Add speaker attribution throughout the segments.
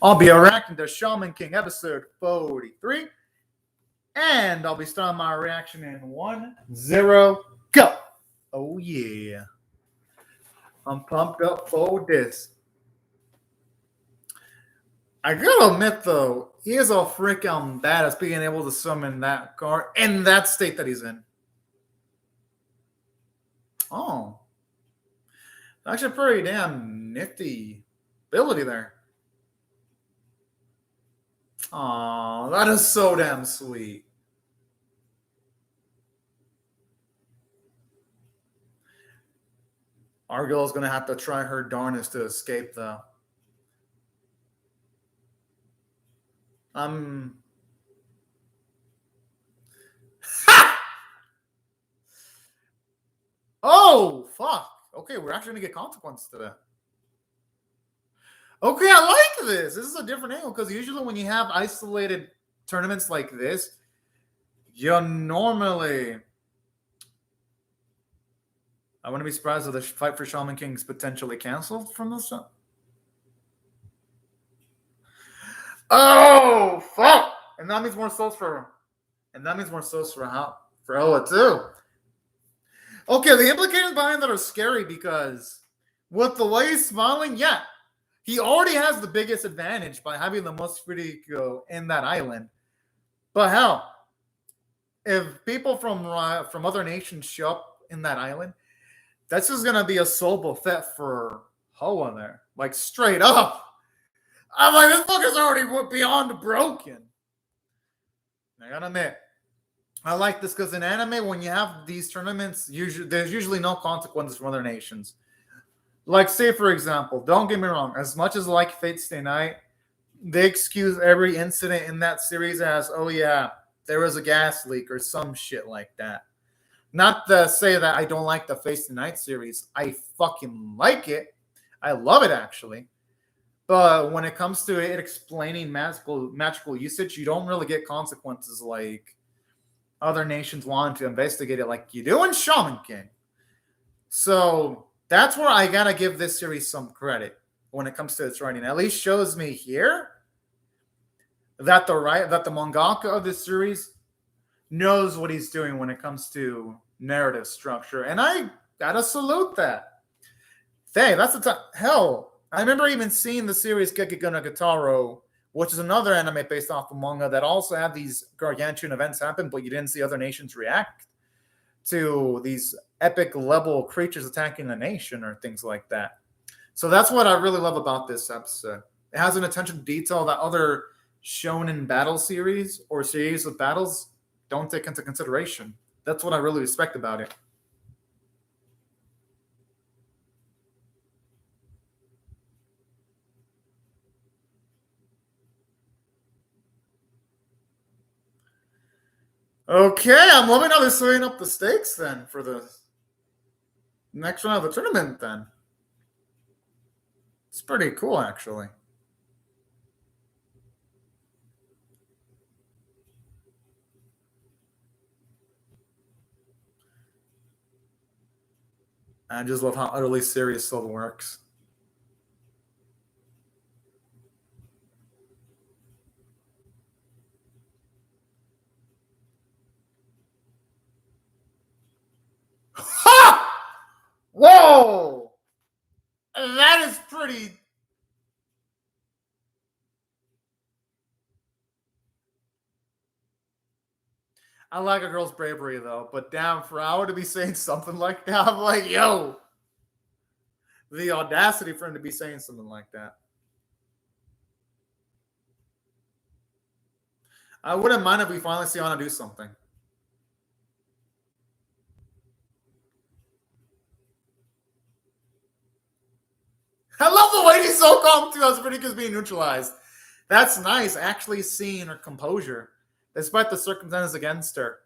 Speaker 1: I'll be reacting to Shaman King episode 43. And I'll be starting my reaction in 1, 0, go. Oh, yeah. I'm pumped up for this. I gotta admit, though, he is a freaking badass being able to summon that card in that state that he's in. Oh. Actually, pretty damn nifty ability there. Oh, that is so damn sweet. Our girl is going to have to try her darnest to escape, though. Oh, fuck. Okay, we're actually going to get consequences to that. Okay, I like this. This is a different angle because usually when you have isolated tournaments like this, you normally... I wouldn't be surprised if the fight for Shaman King is potentially canceled from this. Oh, fuck! And that means more souls for... And that means more souls for Ella, too. Okay, the implications behind that are scary because with the way he's smiling, yeah, he already has the biggest advantage by having the most free go in that island. But hell, if people from other nations show up in that island, that's just gonna be a soul buffet for Hoa there, like straight up. I'm like, this book is already beyond broken. I gotta admit, I like this because in anime, when you have these tournaments, there's usually no consequences from other nations. Like, say, for example, don't get me wrong, as much as I like Fate Stay Night, they excuse every incident in that series as, oh yeah, there was a gas leak or some shit like that. Not to say that I don't like the Fate Stay Night series. I fucking like it. I love it, actually. But when it comes to it explaining magical usage, you don't really get consequences like other nations want to investigate it like you do in Shaman King. So that's where I gotta give this series some credit when it comes to its writing. At least shows me here that the mangaka of this series knows what he's doing when it comes to narrative structure, and I gotta salute that. Hey, that's the time. Hell, I remember even seeing the series Gekiguna Gitaro, which is another anime based off of manga that also had these gargantuan events happen, but you didn't see other nations react to these epic level creatures attacking a nation or things like that. So that's what I really love about this episode. It has an attention to detail that other shonen battle series or series of battles don't take into consideration. That's what I really respect about it. Okay, I'm loving how they're setting up the stakes then for the next round of the tournament then. It's pretty cool, actually. I just love how utterly serious Silva works. Ha! Whoa! That is pretty... I like a girl's bravery, though, but damn, for Howard to be saying something like that, I'm like, yo! The audacity for him to be saying something like that. I wouldn't mind if we finally see Anna do something. I love the way he's so calm, too. As Riddick being neutralized. That's nice, actually seeing her composure, despite the circumstances against her.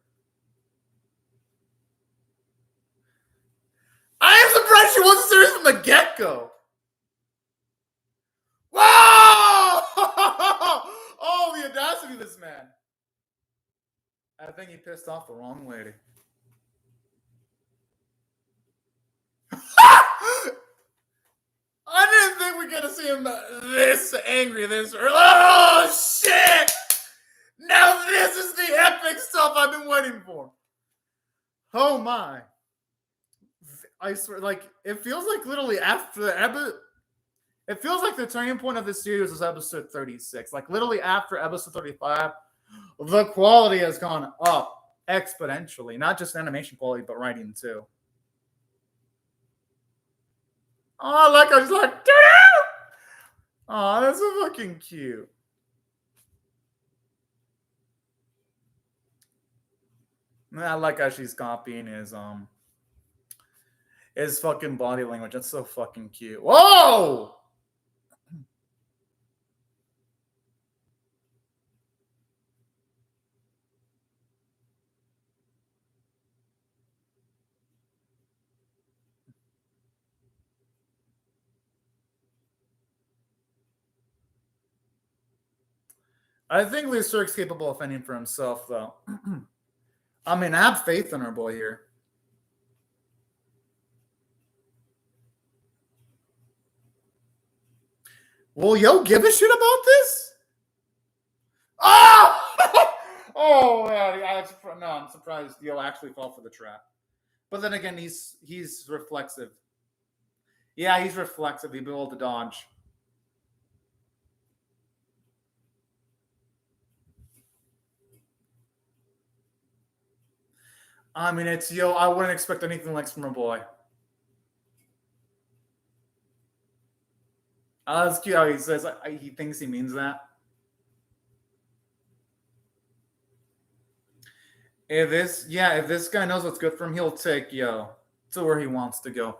Speaker 1: I am surprised she wasn't serious from the get-go. Wow! Oh, the audacity of this man. I think he pissed off the wrong lady. I didn't think ever gonna see him this angry this early. Oh shit! Now this is the epic stuff I've been waiting for. Oh my. I swear, like, it feels like literally after the episode. It feels like the turning point of this series was episode 36. Like, literally after episode 35, the quality has gone up exponentially. Not just animation quality, but writing too. Oh, like I was like, oh, that's so fucking cute. I like how she's copying his fucking body language. That's so fucking cute. Whoa! I think Lee Cirque's capable of fending for himself, though. I mean, I have faith in our boy here. Will Yo give a shit about this? Oh! Oh, yeah, no, I'm surprised Yo actually fall for the trap. But then again, he's reflexive. Yeah, he's reflexive. He'll be able to dodge. I mean, it's Yo. I wouldn't expect anything less from a boy. That's cute how he says he thinks he means that. If this guy knows what's good for him, he'll take Yo to where he wants to go.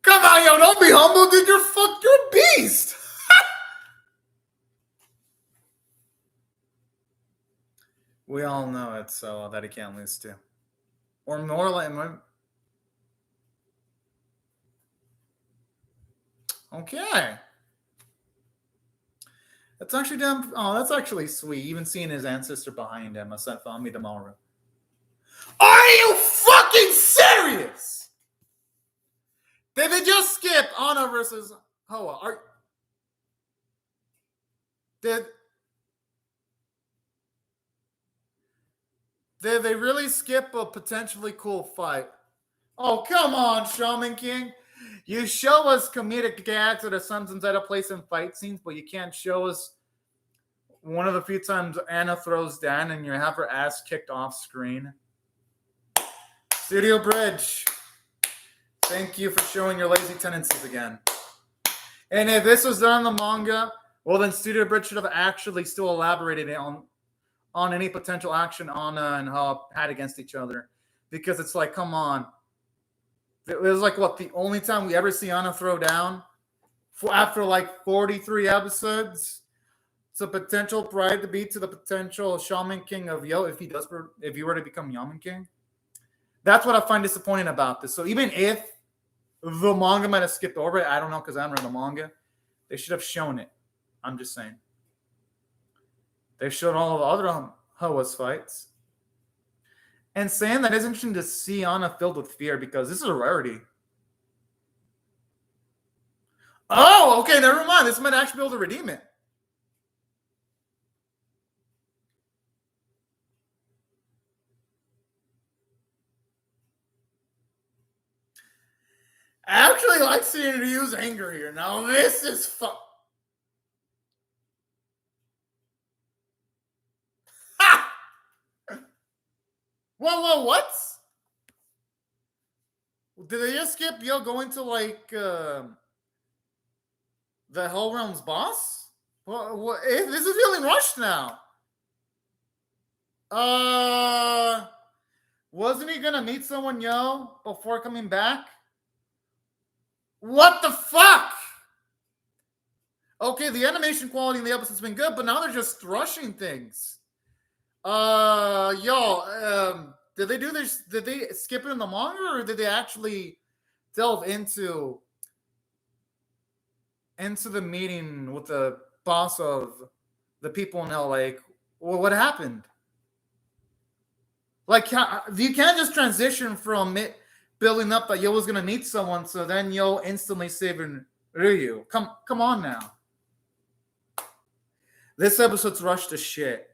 Speaker 1: Come on, Yo, don't be humble, dude. You're a beast. We all know it, so that he can't lose to. Or more like. Okay. That's actually damn. Oh, that's actually sweet. Even seeing his ancestor behind him, Ascent Fami Damaru. Are you fucking serious? Did they just skip Anna versus Hoa? Did they really skip a potentially cool fight? Oh, come on, Shaman King. You show us comedic gags that are sometimes out of place in fight scenes, but you can't show us one of the few times Anna throws down and you have her ass kicked off screen. Studio Bridge, thank you for showing your lazy tendencies again. And if this was done in the manga, well, then Studio Bridge should have actually still elaborated on any potential action Anna and Hoa had against each other. Because it's like, come on. It was like, what, the only time we ever see Anna throw down? After like 43 episodes? So potential pride to be to the potential Shaman King of Yo if he were to become Yaman King. That's what I find disappointing about this. So even if the manga might have skipped over it, I don't know because I haven't read the manga. They should have shown it. I'm just saying. They showed all of the other Hoa's fights. And saying that is interesting to see Anna filled with fear because this is a rarity. Oh, okay, never mind. This might actually be able to redeem it. I actually like seeing Ryu's anger here. Now this is fun. Ha! Whoa, what? Did they just skip Yo going to like the Hell Realm's boss? What? This is feeling rushed now. Wasn't he gonna meet someone Yo before coming back? What the fuck? Okay, the animation quality in the episode's been good, but now they're just rushing things. Did they do this? Did they skip it in the manga, or did they actually delve into the meeting with the boss of the people in LA Well, what happened? Like, you can't just transition from it building up that Yo was gonna meet someone, so then Yo instantly saving Ryu. Come on now. This episode's rushed to shit.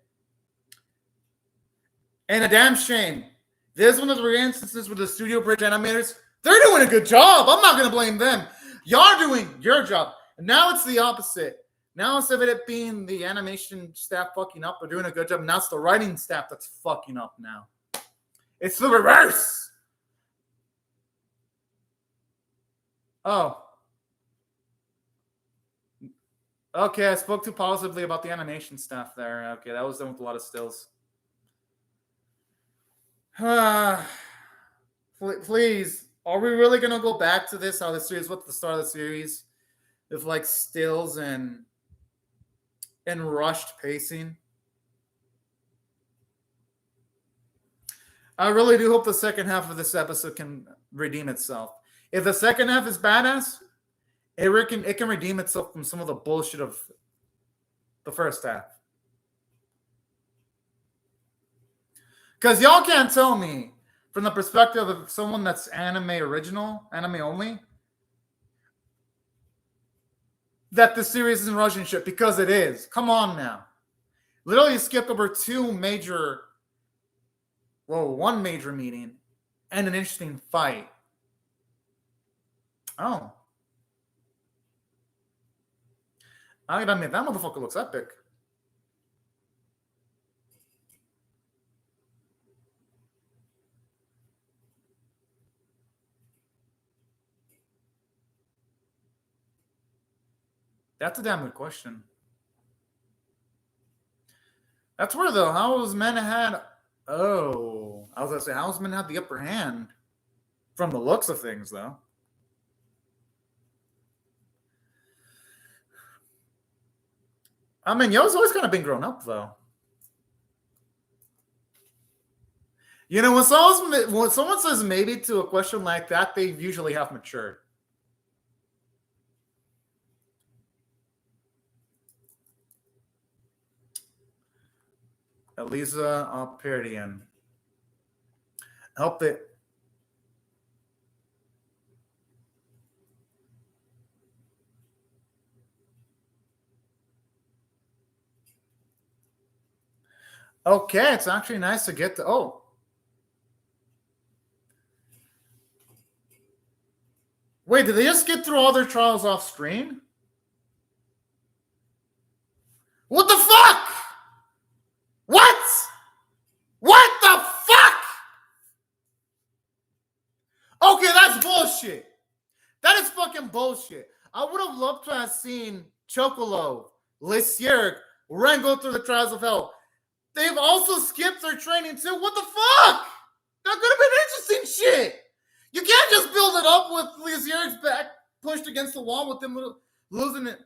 Speaker 1: And a damn shame. There's one of the rare instances with the Studio Bridge animators. They're doing a good job. I'm not gonna blame them. You're doing your job. And now it's the opposite. Now instead of it being the animation staff fucking up or doing a good job, now it's the writing staff that's fucking up now. It's the reverse. Oh. Okay, I spoke too positively about the animation staff there. Okay, that was done with a lot of stills. Please, are we really going to go back to this, how the series, what's the start of the series? With like stills and rushed pacing? I really do hope the second half of this episode can redeem itself. If the second half is badass, it can redeem itself from some of the bullshit of the first half. Because y'all can't tell me, from the perspective of someone that's anime only, that the series isn't rushing shit, because it is. Come on now. Literally, you skipped over one major meeting and an interesting fight. Oh. I mean, that motherfucker looks epic. That's a damn good question. That's where, though, how's Men had... Oh, I was going to say, how's Men had the upper hand? From the looks of things, though. I mean, Yo's always kind of been grown up, though. You know, when someone says maybe to a question like that, they usually have matured. Elisa Alperian. Help it. Okay, it's actually nice to get to... Oh. Wait, did they just get through all their trials off screen? What the fuck? What? What the fuck? Okay, that's bullshit. That is fucking bullshit. I would have loved to have seen Chocolo, Lysier, Ren go through the trials of hell. They've also skipped their training too. What the fuck? That could have been interesting shit. You can't just build it up with Lysier's back pushed against the wall with them losing it,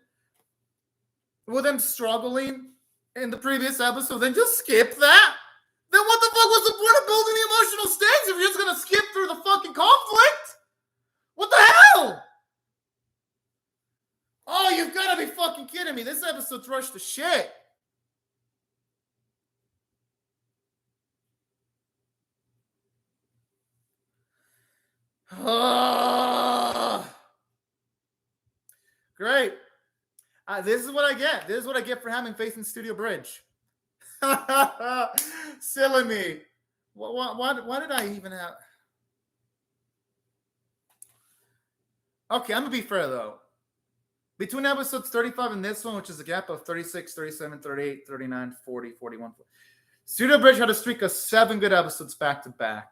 Speaker 1: with them struggling in the previous episode. Then just skip that. Then what the fuck was the point of building the emotional stakes if you're just gonna skip through the fucking conflict? What the hell? Oh, you've got to be fucking kidding me. This episode's rushed to shit. Great. This is what I get. This is what I get for having faith in Studio Bridge. Silly me. Why did I even have... Okay, I'm going to be fair, though. Between episodes 35 and this one, which is a gap of 36, 37, 38, 39, 40, 41... Studio Bridge had a streak of 7 good episodes back-to-back.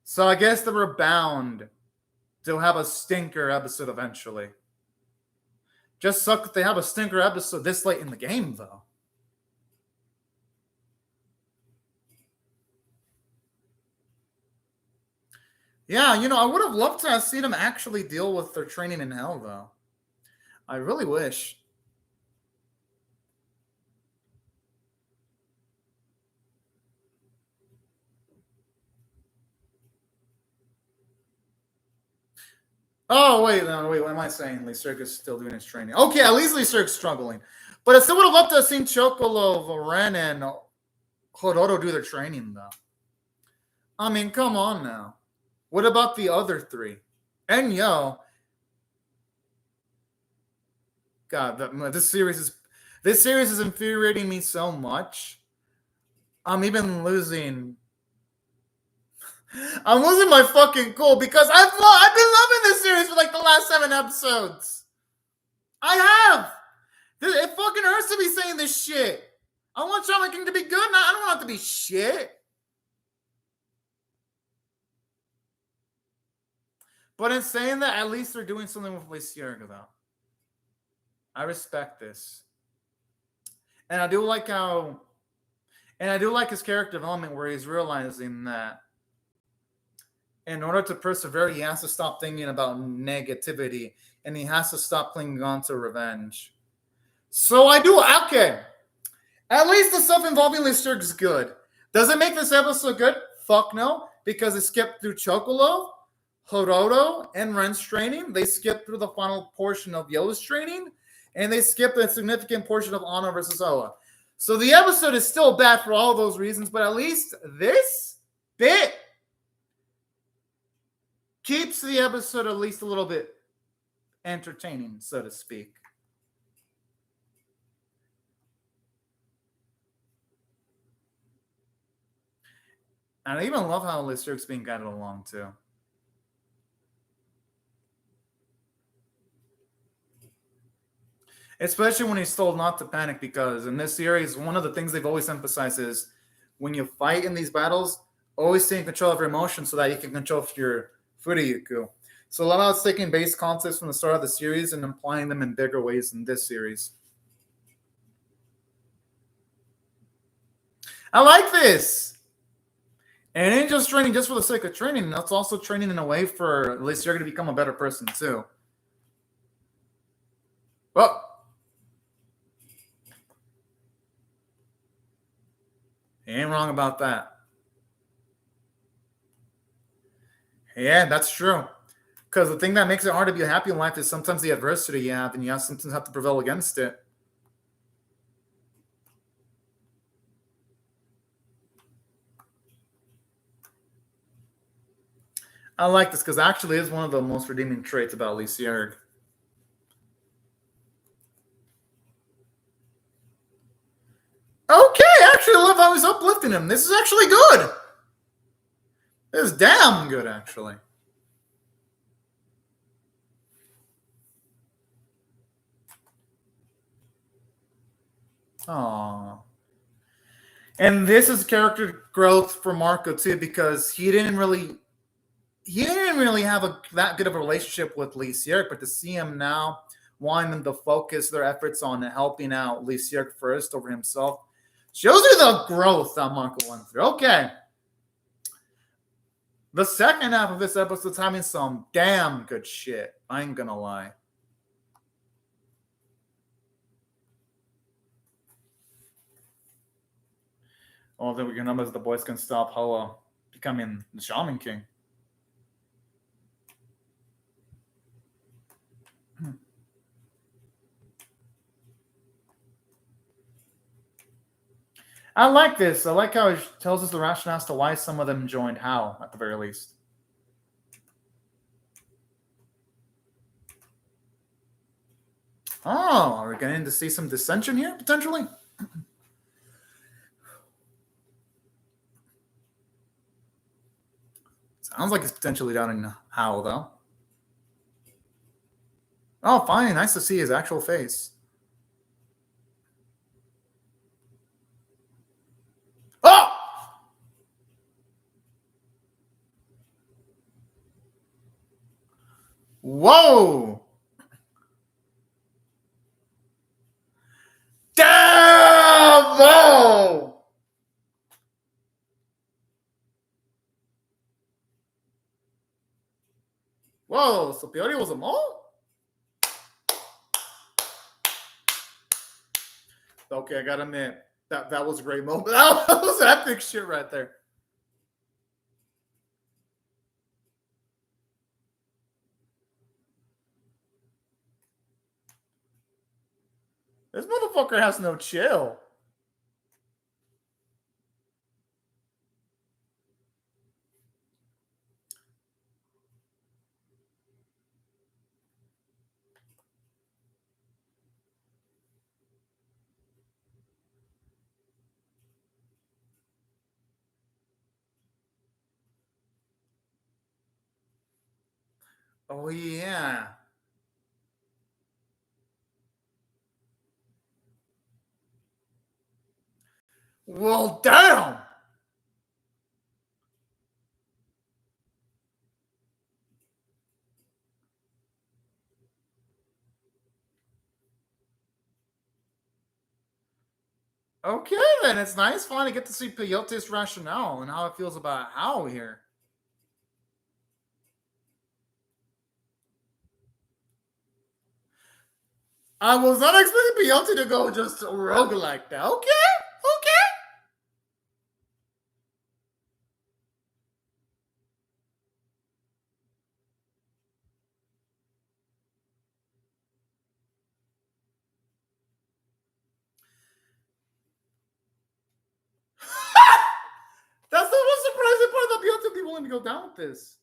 Speaker 1: So I guess they were bound to have a stinker episode eventually. Just suck that they have a stinker episode this late in the game, though. Yeah, you know, I would have loved to have seen them actually deal with their training in hell, though. I really wish. Oh, wait, what am I saying? Lee Cirque is still doing his training. Okay, at least Lee Cirque's struggling. But I still would have loved to have seen Chocolo, Ren, and Horoto do their training, though. I mean, come on now. What about the other three? And God, this series is infuriating me so much. I'm even losing. I'm losing my fucking cool because I've been loving this series for like the last 7 episodes. I have. It fucking hurts to be saying this shit. I want Shaman King to be good. I don't want it to be shit. But in saying that, at least they're doing something with Lysierga, though. I respect this. And I do like his character development where he's realizing that in order to persevere, he has to stop thinking about negativity and he has to stop clinging on to revenge. So okay. At least the stuff involving Lysierga is good. Does it make this episode good? Fuck no. Because it skipped through Chocolo, Horoto, and Ren's training. They skipped through the final portion of Yo's training. And they skipped a significant portion of Anna versus Oa. So the episode is still bad for all those reasons, but at least this bit keeps the episode at least a little bit entertaining, so to speak. And I even love how Lysierga's being guided along, too. Especially when he's told not to panic, because in this series, one of the things they've always emphasized is when you fight in these battles, always stay in control of your emotions so that you can control your Furiyuku. So a lot of it's taking base concepts from the start of the series and applying them in bigger ways in this series. I like this. And it ain't just training just for the sake of training. That's also training in a way for at least you're going to become a better person too. Well, he ain't wrong about that. Yeah, that's true. Because the thing that makes it hard to be happy in life is sometimes the adversity you have, and you sometimes have to prevail against it. I like this because actually is one of the most redeeming traits about Lysierga. Okay, I actually love how he's uplifting him. This is actually good. This is damn good, actually. Aww. And this is character growth for Marco too, because he didn't really have that good of a relationship with Lysierga, but to see him now wanting them to focus their efforts on helping out Lysierga first over himself shows you the growth that Marco went through. Okay. The second half of this episode's having some damn good shit. I ain't gonna lie. Oh, then we can know that the boys can stop Hoa becoming the Shaman King. I like this. I like how it tells us the rationale as to why some of them joined How, at the very least. Oh, are we getting to see some dissension here, potentially? Sounds like it's potentially down in How, though. Oh, fine. Nice to see his actual face. Oh! Whoa! Damn! Whoa! Whoa, so Peyote was a mole? Okay, I gotta admit, that was a great moment. That was epic shit right there. This motherfucker has no chill. Oh, yeah. Well, damn. Okay, then. It's nice finally get to see Peyote's rationale and how it feels about How here. I was not expecting Peyote to go just rogue like that. Okay, okay. That's the most surprising part that Peyote be willing to go down with this.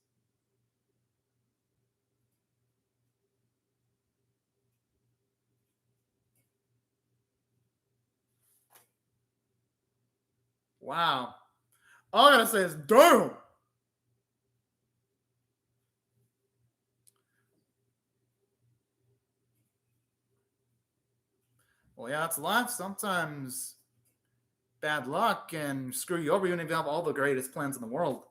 Speaker 1: Wow. All I gotta say is, damn. Well, yeah, it's life. Sometimes bad luck can screw you over. You don't even have all the greatest plans in the world.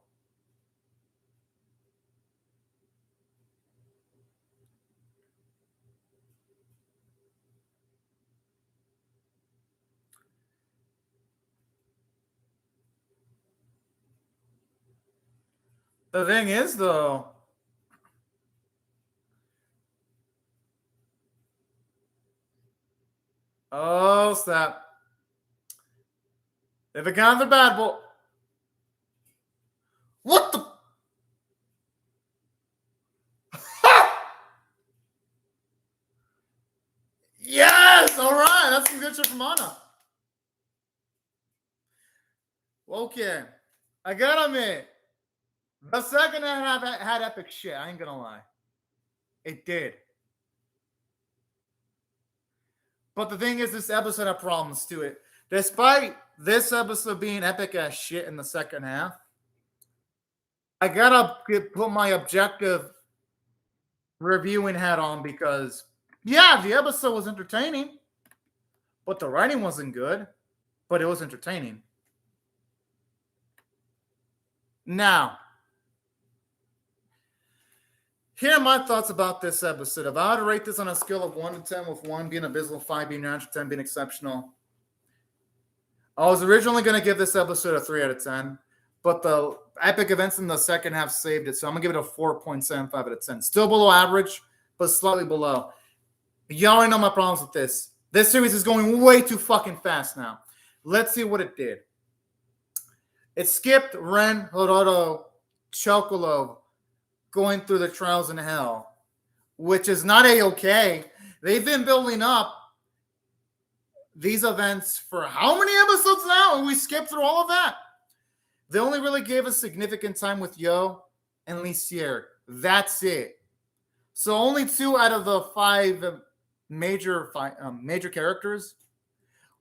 Speaker 1: The thing is, though, oh, snap. If it counts the bad boy. What the? Yes! All right. That's some good shit from Anna. Okay. I gotta admit, the second half had epic shit. I ain't gonna lie. It did. But the thing is, this episode had problems to it. Despite this episode being epic as shit in the second half, I gotta put my objective reviewing hat on because, yeah, the episode was entertaining, but the writing wasn't good, but it was entertaining. Now, here are my thoughts about this episode. If I had to rate this on a scale of 1 to 10, with 1 being abysmal, 5 being average, 10 being exceptional, I was originally going to give this episode a 3 out of 10, but the epic events in the second half saved it, so I'm going to give it a 4.75 out of 10. Still below average, but slightly below. Y'all already know my problems with this. This series is going way too fucking fast now. Let's see what it did. It skipped Ren, Hiroro, Chocolove going through the trials in hell, which is not a-okay. They've been building up these events for how many episodes now? And we skipped through all of that. They only really gave us significant time with Yo and Lysier. That's it. So only 2 out of the 5 major characters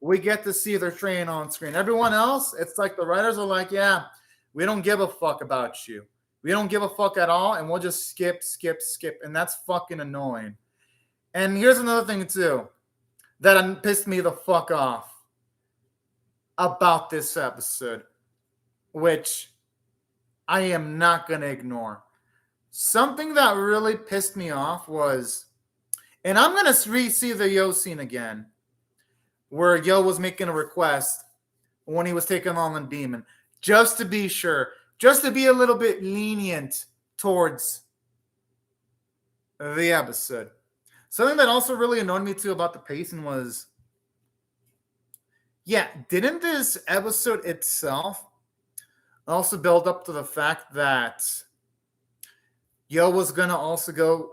Speaker 1: we get to see their training on screen. Everyone else, it's like the writers are like, yeah, we don't give a fuck about you. We don't give a fuck at all, and we'll just skip. And that's fucking annoying. And here's another thing, too, that pissed me the fuck off about this episode, which I am not going to ignore. Something that really pissed me off was, and I'm going to re-see the Yo scene again, where Yo was making a request when he was taking on the demon, just to be sure, just to be a little bit lenient towards the episode. Something that also really annoyed me too about the pacing was, yeah, didn't this episode itself also build up to the fact that Yo was gonna also go?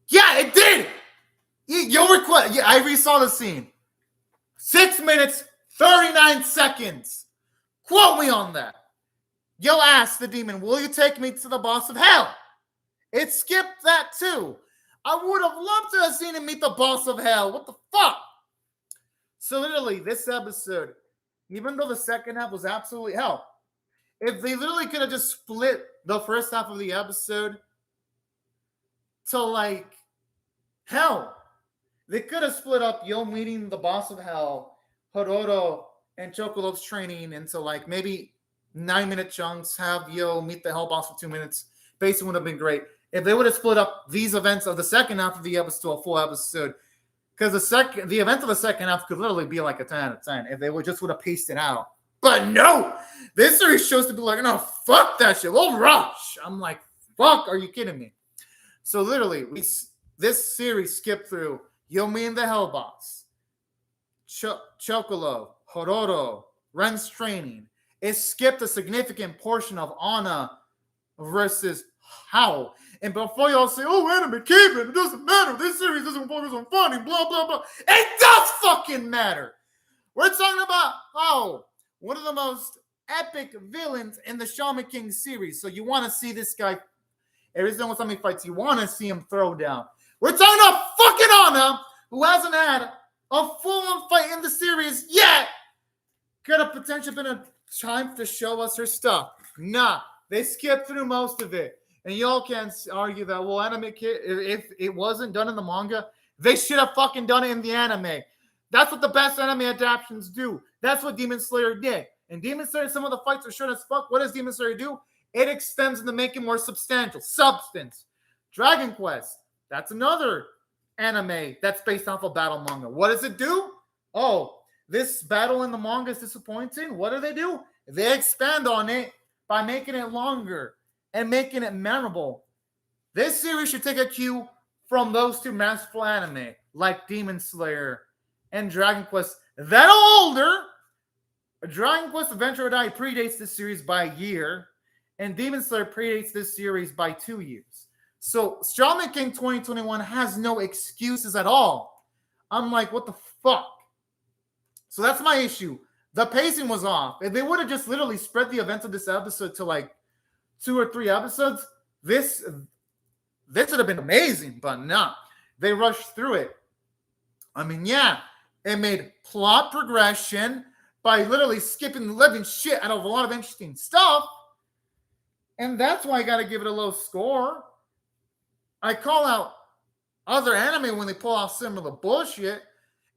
Speaker 1: Yeah, it did. Yo request. Yeah, I resaw the scene. 6 minutes, 39 seconds. Quote me on that. Yo asked the demon, will you take me to the boss of hell? It skipped that too. I would have loved to have seen him meet the boss of hell. What the fuck? So literally, this episode, even though the second half was absolutely hell, if they literally could have just split the first half of the episode to like hell, they could have split up Yo meeting the boss of hell, Hororo and Chocolov's training into like maybe 9-minute chunks, have Yo meet the hell boss for 2 minutes. Basically would have been great. If they would have split up these events of the second half of the episode to a full episode, because the event of the second half could literally be like a 10 out of 10 if they would have paced it out. But no, this series shows to be like, no, fuck that shit. We'll rush. I'm like, fuck, are you kidding me? So literally, this series skipped through Yomi and the Hell Boss, Chocolo, Hororo, Ren's training. It skipped a significant portion of Anna versus Hao. And before y'all say, oh, anime, keep it doesn't matter. This series doesn't focus on funny, blah, blah, blah. It does fucking matter. We're talking about Hao, one of the most epic villains in the Shaman King series. So you want to see this guy, every single time he fights, you want to see him throw down. We're talking about fucking Anna, who hasn't had a full-on fight in the series yet. Could have potentially been a time to show us her stuff. Nah, they skipped through most of it. And y'all can't argue that, well, anime, if it wasn't done in the manga, they should have fucking done it in the anime. That's what the best anime adaptations do. That's what Demon Slayer did. And Demon Slayer, some of the fights are short as fuck. What does Demon Slayer do? It extends to make it more substantial. Substance. Dragon Quest. That's another anime that's based off of battle manga. What does it do? Oh, this battle in the manga is disappointing. What do? They expand on it by making it longer and making it memorable. This series should take a cue from those two masterful anime, like Demon Slayer and Dragon Quest. That older, Dragon Quest Adventure or Die predates this series by a year, and Demon Slayer predates this series by 2 years. So Shaman King 2021 has no excuses at all. I'm like, what the fuck? So that's my issue. The pacing was off. If they would have just literally spread the events of this episode to like 2 or 3 episodes, this would have been amazing, but no. They rushed through it. I mean, yeah, it made plot progression by literally skipping the living shit out of a lot of interesting stuff. And that's why I got to give it a low score. I call out other anime when they pull off similar bullshit,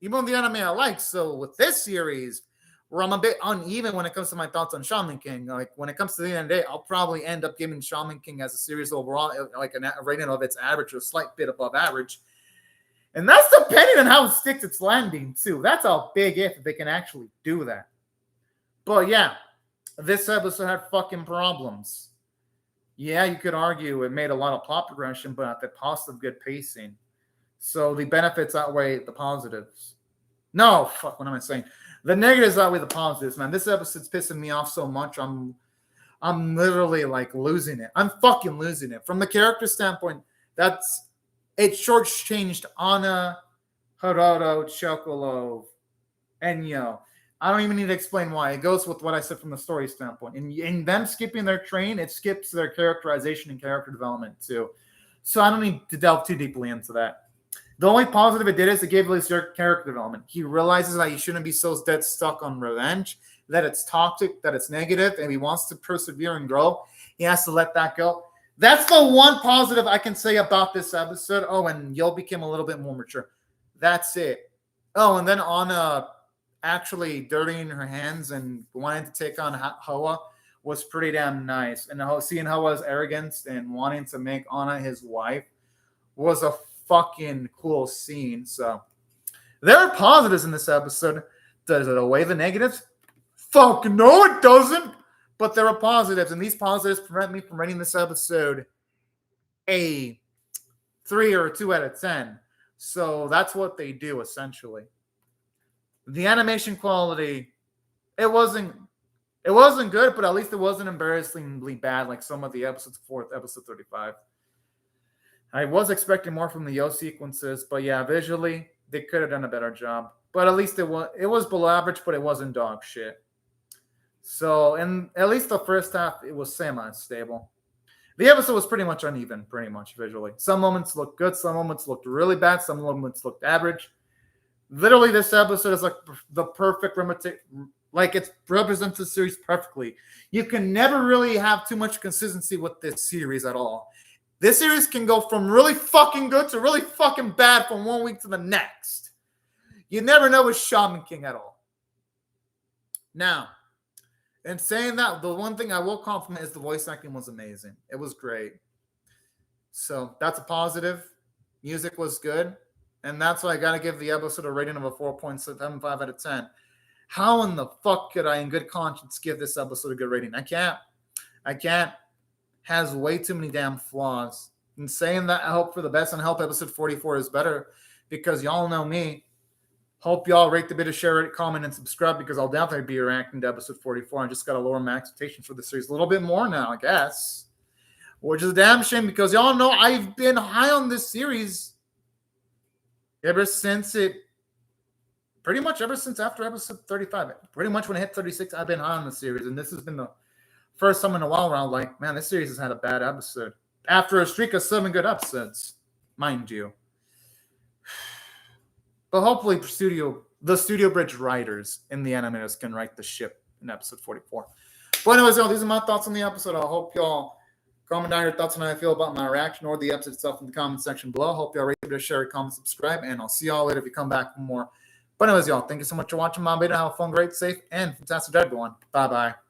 Speaker 1: even the anime I like. So with this series, where I'm a bit uneven when it comes to my thoughts on Shaman King. Like, when it comes to the end of the day, I'll probably end up giving Shaman King as a series overall, like a rating of its average or a slight bit above average. And that's depending on how it sticks its landing, too. That's a big if they can actually do that. But yeah, this episode had fucking problems. Yeah, you could argue it made a lot of plot progression, but at the cost of good pacing. So the benefits outweigh the positives. No, fuck, what am I saying? The negatives outweigh the positives, man. This episode's pissing me off so much. I'm literally like losing it. I'm fucking losing it. From the character standpoint, it shortchanged Anna, Harado, Chocolov, and Yo. I don't even need to explain why. It goes with what I said from the story standpoint. In them skipping their train, it skips their characterization and character development too. So I don't need to delve too deeply into that. The only positive it did is it gave his character development. He realizes that he shouldn't be so dead stuck on revenge, that it's toxic, that it's negative, and he wants to persevere and grow. He has to let that go. That's the one positive I can say about this episode. Oh, and Yo became a little bit more mature. That's it. Oh, and then Anna actually dirtying her hands and wanting to take on Hoa was pretty damn nice. And seeing Hoa's arrogance and wanting to make Anna his wife was a fucking cool scene. So there are positives in this episode. Does it outweigh the negatives? Fuck no, it doesn't. But there are positives, and these positives prevent me from rating this episode a 3 or a 2 out of 10. So that's what they do essentially. The animation quality, it wasn't good, but at least it wasn't embarrassingly bad like some of the episodes before episode 35. I was expecting more from the Yo sequences, but yeah, visually, they could have done a better job. but at least it was below average, but it wasn't dog shit. So, and at least the first half, it was semi-stable. The episode was pretty much uneven, pretty much visually. Some moments looked good, some moments looked really bad, some moments looked average. Literally, this episode is like the perfect like it represents the series perfectly. You can never really have too much consistency with this series at all. This series can go from really fucking good to really fucking bad from one week to the next. You never know with Shaman King at all. Now, in saying that, the one thing I will compliment is the voice acting was amazing. It was great. So that's a positive. Music was good. And that's why I got to give the episode a rating of a 4.75 out of 10. How in the fuck could I, in good conscience, give this episode a good rating? I can't. Has way too many damn flaws. In saying that, I hope for the best and hope episode 44 is better because y'all know me. Hope y'all rate the video, share, rate, comment, and subscribe because I'll definitely be reacting to episode 44. I just got to lower my expectations for the series a little bit more now, I guess. Which is a damn shame because y'all know I've been high on this series ever since after episode 35. Pretty much when I hit 36, I've been high on the series. And this has been the first time in a while where I'm like, man, this series has had a bad episode. After a streak of 7 good episodes, mind you. But hopefully the Studio Bridge writers and the animators can write the ship in episode 44. But anyways, y'all, these are my thoughts on the episode. I hope y'all comment down your thoughts on how I feel about my reaction or the episode itself in the comment section below. Hope y'all rate it, share it, comment, subscribe, and I'll see y'all later if you come back for more. But anyways, y'all, thank you so much for watching my video. Have a fun, great, safe, and fantastic day, everyone. Bye-bye.